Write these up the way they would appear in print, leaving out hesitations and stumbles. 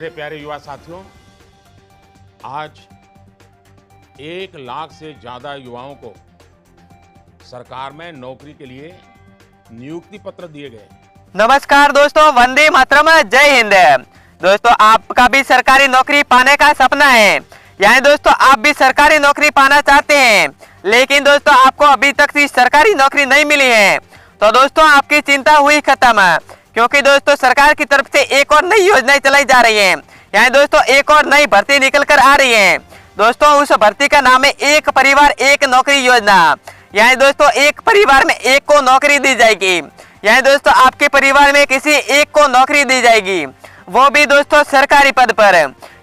मेरे प्यारे युवा साथियों, आज 1 लाख से ज़्यादा युवाओं को सरकार में नौकरी के लिए नियुक्ति पत्र दिए गए। नमस्कार दोस्तों, वंदे मातरम, जय हिंद। दोस्तों, आपका भी सरकारी नौकरी पाने का सपना है, यानी दोस्तों आप भी सरकारी नौकरी पाना चाहते हैं, लेकिन दोस्तों आपको अभी तक सरकारी नौकरी नहीं मिली है। तो दोस्तों आपकी चिंता हुई खत्म, क्योंकि दोस्तों सरकार की तरफ से एक और नई योजनाएं चलाई जा रही हैं। यानी दोस्तों एक और नई भर्ती निकल कर आ रही है। दोस्तों उस भर्ती का नाम है एक परिवार एक नौकरी योजना। यानी दोस्तों एक परिवार में एक को नौकरी दी जाएगी। यानी दोस्तों आपके परिवार में किसी एक को नौकरी दी जाएगी, वो भी दोस्तों सरकारी पद पर।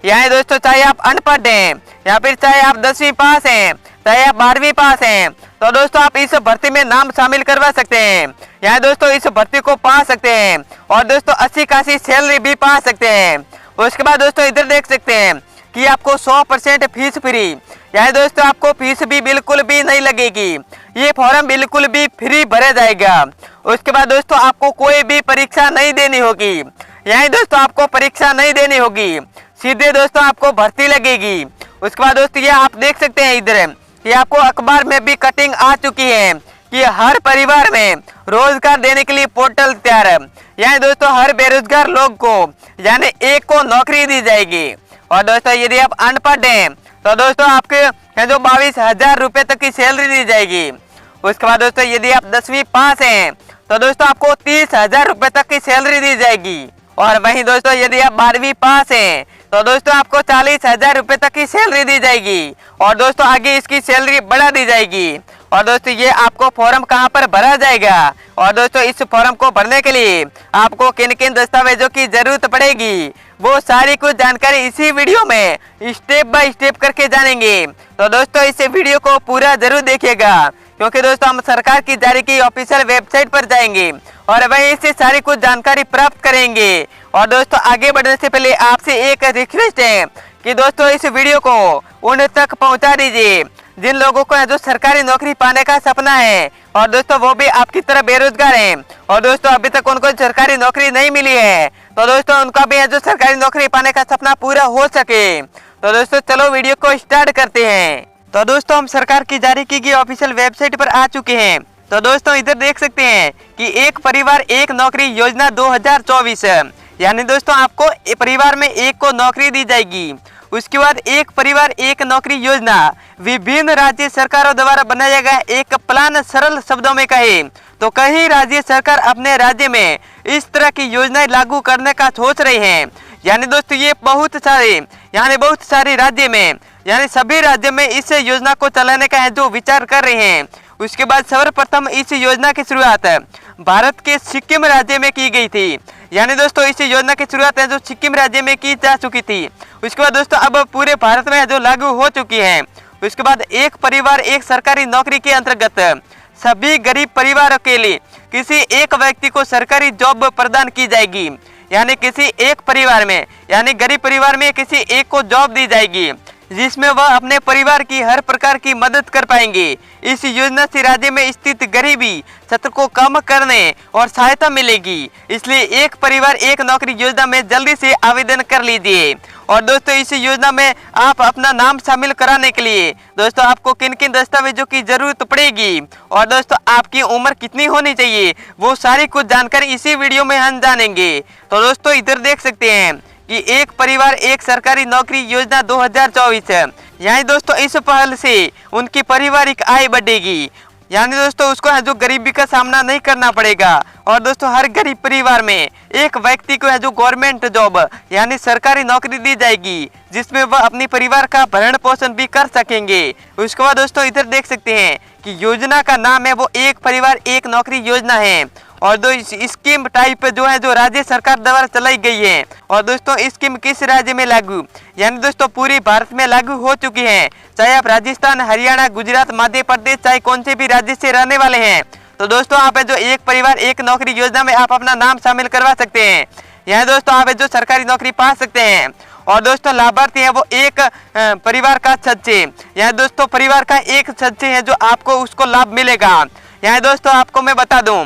यानी दोस्तों चाहे आप अनपढ़ हैं या फिर चाहे आप 10वीं पास हैं, चाहे आप 12वीं पास हैं, तो दोस्तों आप इस भर्ती में नाम शामिल करवा सकते हैं। यहाँ दोस्तों इस भर्ती को पा सकते हैं और दोस्तों अच्छी खासी सैलरी भी पा सकते हैं। उसके बाद दोस्तों इधर देख सकते हैं कि आपको 100% फीस फ्री, यानी दोस्तों आपको फीस भी बिल्कुल भी नहीं लगेगी। ये फॉर्म बिल्कुल भी फ्री भरा जाएगा। उसके बाद दोस्तों आपको कोई भी परीक्षा नहीं देनी होगी। यानी दोस्तों आपको परीक्षा नहीं देनी होगी, सीधे दोस्तों आपको भर्ती लगेगी। उसके बाद दोस्तों ये आप देख सकते हैं इधर कि आपको अखबार में भी कटिंग आ चुकी है कि हर परिवार में रोजगार देने के लिए पोर्टल तैयार है। यानी दोस्तों हर बेरोजगार लोग को यानी एक को नौकरी दी जाएगी। और दोस्तों यदि आप अनपढ़ हैं तो दोस्तों आपके जो 22,000 रुपए तक की सैलरी दी जाएगी। उसके बाद दोस्तों यदि आप 10वीं पास हैं तो दोस्तों आपको 30,000 रुपए तक की सैलरी दी जाएगी। और वहीं दोस्तों यदि आप 12वीं पास हैं तो दोस्तों आपको 40,000 रुपए तक की सैलरी दी जाएगी। और दोस्तों आगे इसकी सैलरी बढ़ा दी जाएगी। और दोस्तों ये आपको फॉर्म कहाँ पर भरा जाएगा, और दोस्तों इस फॉर्म को भरने के लिए आपको किन किन दस्तावेजों की जरूरत पड़ेगी, वो सारी कुछ जानकारी इसी वीडियो में स्टेप बाय स्टेप करके जानेंगे। तो दोस्तों इस वीडियो को पूरा जरूर देखिएगा, क्योंकि दोस्तों हम सरकार की जारी की ऑफिशियल वेबसाइट पर जाएंगे और वहीं से सारी कुछ जानकारी प्राप्त करेंगे। और दोस्तों आगे बढ़ने से पहले आपसे एक रिक्वेस्ट है कि दोस्तों इस वीडियो को उन तक पहुंचा दीजिए जिन लोगों को जो सरकारी नौकरी पाने का सपना है, और दोस्तों वो भी आपकी तरह बेरोजगार हैं, और दोस्तों अभी तक उनको सरकारी नौकरी नहीं मिली है। तो दोस्तों उनका भी जो सरकारी नौकरी पाने का सपना पूरा हो सके। तो दोस्तों चलो वीडियो को स्टार्ट करते हैं। तो दोस्तों हम सरकार की जारी की गई ऑफिशियल वेबसाइट पर आ चुके हैं। तो दोस्तों इधर देख सकते हैं कि एक परिवार एक नौकरी योजना 2024, यानी दोस्तों आपको परिवार में एक को नौकरी दी जाएगी। उसके बाद एक परिवार एक नौकरी योजना विभिन्न राज्य सरकारों द्वारा बनाया गया एक प्लान। सरल शब्दों में कहे तो कई राज्य सरकार अपने राज्य में इस तरह की योजनाएं लागू करने का सोच रहे हैं। यानी दोस्तों ये बहुत सारे राज्य में यानी सभी राज्यों में इस योजना को चलाने का है जो विचार कर रहे हैं। उसके बाद सर्वप्रथम इस योजना की शुरुआत भारत के सिक्किम राज्य में की गई थी। यानी दोस्तों इस योजना की शुरुआत है जो सिक्किम राज्य में की जा चुकी थी। उसके बाद दोस्तों अब पूरे भारत में जो लागू हो चुकी है। उसके बाद एक परिवार एक सरकारी नौकरी के अंतर्गत सभी गरीब परिवारों के लिए किसी एक व्यक्ति को सरकारी जॉब प्रदान की जाएगी। यानी किसी एक परिवार में यानी गरीब परिवार में किसी एक को जॉब दी जाएगी, जिसमें वह अपने परिवार की हर प्रकार की मदद कर पाएंगे। इस योजना से राज्य में स्थित गरीबी सत्र को कम करने और सहायता मिलेगी। इसलिए एक परिवार एक नौकरी योजना में जल्दी से आवेदन कर लीजिए। और दोस्तों इस योजना में आप अपना नाम शामिल कराने के लिए दोस्तों आपको किन किन दस्तावेजों की जरूरत पड़ेगी, और दोस्तों आपकी उम्र कितनी होनी चाहिए, वो सारी कुछ जानकारी इसी वीडियो में हम जानेंगे। तो दोस्तों इधर देख सकते हैं कि एक परिवार एक सरकारी नौकरी योजना 2024 है। यानी दोस्तों इस पहल से उनकी पारिवारिक आय बढ़ेगी। यानी दोस्तों उसको है जो गरीबी का सामना नहीं करना पड़ेगा। और दोस्तों हर गरीब परिवार में एक व्यक्ति को है जो गवर्नमेंट जॉब यानी सरकारी नौकरी दी जाएगी, जिसमें वह अपने परिवार का भरण पोषण भी कर सकेंगे। उसके बाद दोस्तों इधर देख सकते हैं कि योजना का नाम है वो एक परिवार एक नौकरी योजना है। और दो स्कीम टाइप जो है जो राज्य सरकार द्वारा चलाई गई है। और दोस्तों स्कीम किस राज्य में लागू, यानी दोस्तों पूरी भारत में लागू हो चुकी है। चाहे आप राजस्थान, हरियाणा, गुजरात, मध्य प्रदेश, चाहे कौन से भी राज्य से रहने वाले हैं, तो दोस्तों आप जो एक परिवार एक नौकरी योजना में आप अपना नाम शामिल करवा सकते हैं। यहाँ दोस्तों आप जो सरकारी नौकरी पा सकते हैं। और दोस्तों लाभार्थी है वो एक परिवार का सदस्य, यहाँ दोस्तों परिवार का एक सदस्य है जो आपको उसको लाभ मिलेगा। यहाँ दोस्तों आपको मैं बता दूं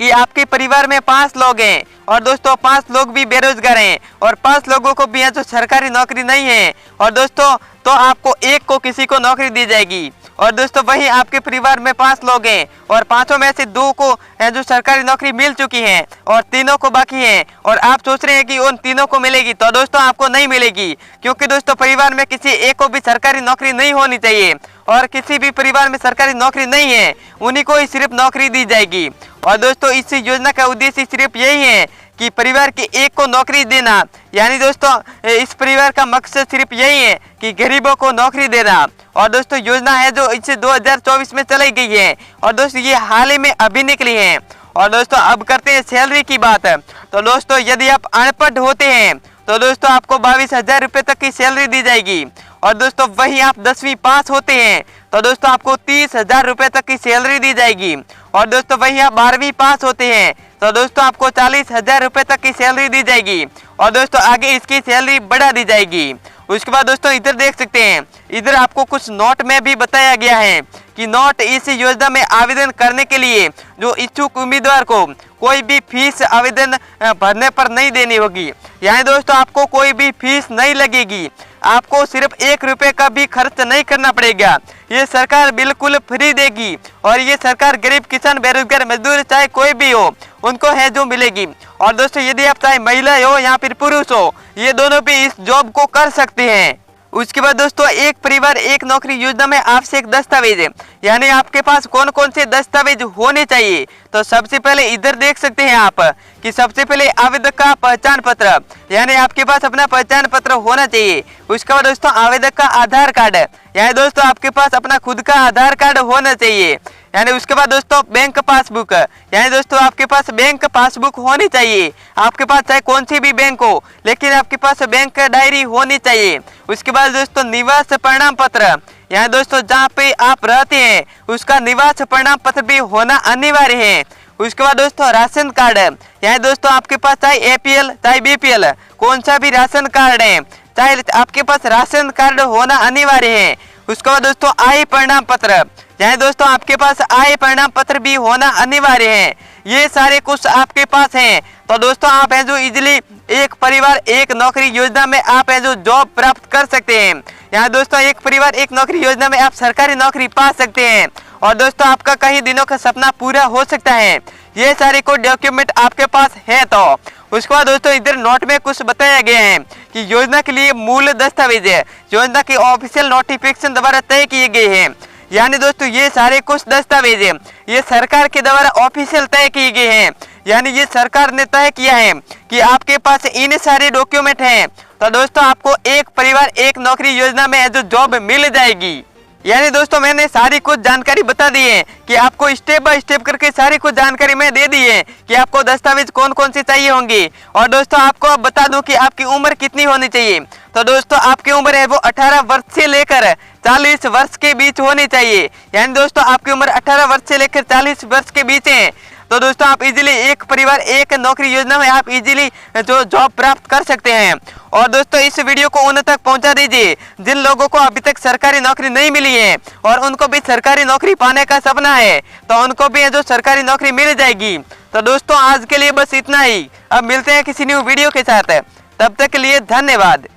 कि आपके परिवार में 5 लोग हैं और दोस्तों 5 लोग भी बेरोजगार हैं और 5 लोगों को भी यहाँ जो सरकारी नौकरी नहीं है और दोस्तों तो आपको एक को किसी को नौकरी दी जाएगी। और दोस्तों वही आपके परिवार में 5 लोग हैं और 5 में से 2 को जो सरकारी नौकरी मिल चुकी है और 3 को बाकी है और आप सोच रहे हैं कि उन 3 को मिलेगी, तो दोस्तों आपको नहीं मिलेगी, क्योंकि दोस्तों परिवार में किसी एक को भी सरकारी नौकरी नहीं होनी चाहिए और किसी भी परिवार में सरकारी नौकरी नहीं है उन्हीं को ही सिर्फ नौकरी दी जाएगी। और दोस्तों इस योजना का उद्देश्य सिर्फ यही है कि परिवार के एक को नौकरी देना, यानी दोस्तों इस परिवार का मकसद सिर्फ यही है कि गरीबों को नौकरी देना। और दोस्तों योजना है जो इसे 2024 में चलाई गई है और दोस्तों ये हाल ही में अभी निकली है। और दोस्तों अब करते हैं सैलरी की बात। तो दोस्तों यदि आप अनपढ़ होते हैं तो दोस्तों आपको 22,000 रुपये तक की सैलरी दी जाएगी। और दोस्तों वही आप 10वीं पास होते हैं तो दोस्तों आपको 30,000 रुपये तक की सैलरी दी जाएगी। और दोस्तों वही आप 12वीं पास होते हैं तो दोस्तों आपको 40,000 रुपये तक की सैलरी दी जाएगी और दोस्तों आगे इसकी सैलरी बढ़ा दी जाएगी। उसके बाद दोस्तों इधर देख सकते हैं, इधर आपको कुछ नोट में भी बताया गया है कि नोट इस योजना में आवेदन करने के लिए जो इच्छुक उम्मीदवार को कोई भी फीस आवेदन भरने पर नहीं देनी होगी, यानी दोस्तों आपको कोई भी फीस नहीं लगेगी, आपको सिर्फ 1 रुपये का भी खर्च नहीं करना पड़ेगा। ये सरकार बिल्कुल फ्री देगी और ये सरकार गरीब किसान बेरोजगार मजदूर चाहे कोई भी हो उनको है जो मिलेगी। और दोस्तों यदि आप चाहे महिला हो या फिर पुरुष हो ये दोनों भी इस जॉब को कर सकते हैं। उसके बाद दोस्तों एक परिवार एक नौकरी योजना में आवश्यक दस्तावेज है, यानी आपके पास कौन कौन से दस्तावेज होने चाहिए। तो सबसे पहले इधर देख सकते हैं आप कि सबसे पहले आवेदक का पहचान पत्र, यानी आपके पास अपना पहचान पत्र होना चाहिए। उसके बाद दोस्तों आवेदक का आधार कार्ड, यानी दोस्तों आपके पास अपना खुद का आधार कार्ड होना चाहिए। यानी उसके बाद दोस्तों बैंक पासबुक, यानी दोस्तों आपके पास बैंक पासबुक होनी चाहिए। आपके पास चाहे कौन सी भी बैंक हो लेकिन आपके पास बैंक डायरी होनी चाहिए। उसके बाद दोस्तों निवास प्रमाण पत्र, यानी दोस्तों जहाँ पे आप रहते हैं उसका निवास प्रमाण पत्र भी होना अनिवार्य है। उसके बाद दोस्तों राशन कार्ड, यानी दोस्तों आपके पास चाहे APL चाहे BPL कौन सा भी राशन कार्ड है, चाहे आपके पास राशन कार्ड होना अनिवार्य है। उसके बाद दोस्तों आय प्रमाण पत्र, यानी दोस्तों आपके पास आय प्रमाण पत्र भी होना अनिवार्य है। ये सारे कुछ आपके पास हैं तो दोस्तों आप हैं जो इजीली एक परिवार एक नौकरी योजना में आप हैं जो जॉब प्राप्त कर सकते हैं। यहाँ दोस्तों एक परिवार एक नौकरी योजना में आप सरकारी नौकरी पा सकते हैं और दोस्तों आपका कई दिनों का सपना पूरा हो सकता है। ये सारे कोई डॉक्यूमेंट आपके पास है। तो उसके बाद दोस्तों इधर नोट में कुछ बताया गया है कि योजना के लिए मूल दस्तावेज है योजना के ऑफिशियल नोटिफिकेशन द्वारा तय किए गए हैं। यानी दोस्तों ये सारे कुछ दस्तावेज हैं ये सरकार के द्वारा ऑफिशियल तय किए गए हैं, यानी ये सरकार ने तय किया है कि आपके पास इन सारे डॉक्यूमेंट हैं तो दोस्तों आपको एक परिवार एक नौकरी योजना में जो जॉब मिल जाएगी। यानी दोस्तों मैंने सारी कुछ जानकारी बता दी है कि आपको स्टेप बाय स्टेप करके सारी कुछ जानकारी मैं दे दी है कि आपको दस्तावेज कौन कौन से चाहिए होंगे। और दोस्तों आपको अब बता दूं कि आपकी उम्र कितनी होनी चाहिए। तो दोस्तों आपकी उम्र है वो 18 वर्ष से लेकर 40 वर्ष के बीच होनी चाहिए। यानी दोस्तों आपकी उम्र 18 वर्ष से लेकर 40 वर्ष के बीच है तो दोस्तों आप इजीली एक परिवार एक नौकरी योजना में आप इजीली जो जॉब प्राप्त कर सकते हैं। और दोस्तों इस वीडियो को उन तक पहुंचा दीजिए जिन लोगों को अभी तक सरकारी नौकरी नहीं मिली है और उनको भी सरकारी नौकरी पाने का सपना है तो उनको भी जो सरकारी नौकरी मिल जाएगी। तो दोस्तों आज के लिए बस इतना ही, अब मिलते हैं किसी न्यू वीडियो के साथ, तब तक के लिए धन्यवाद।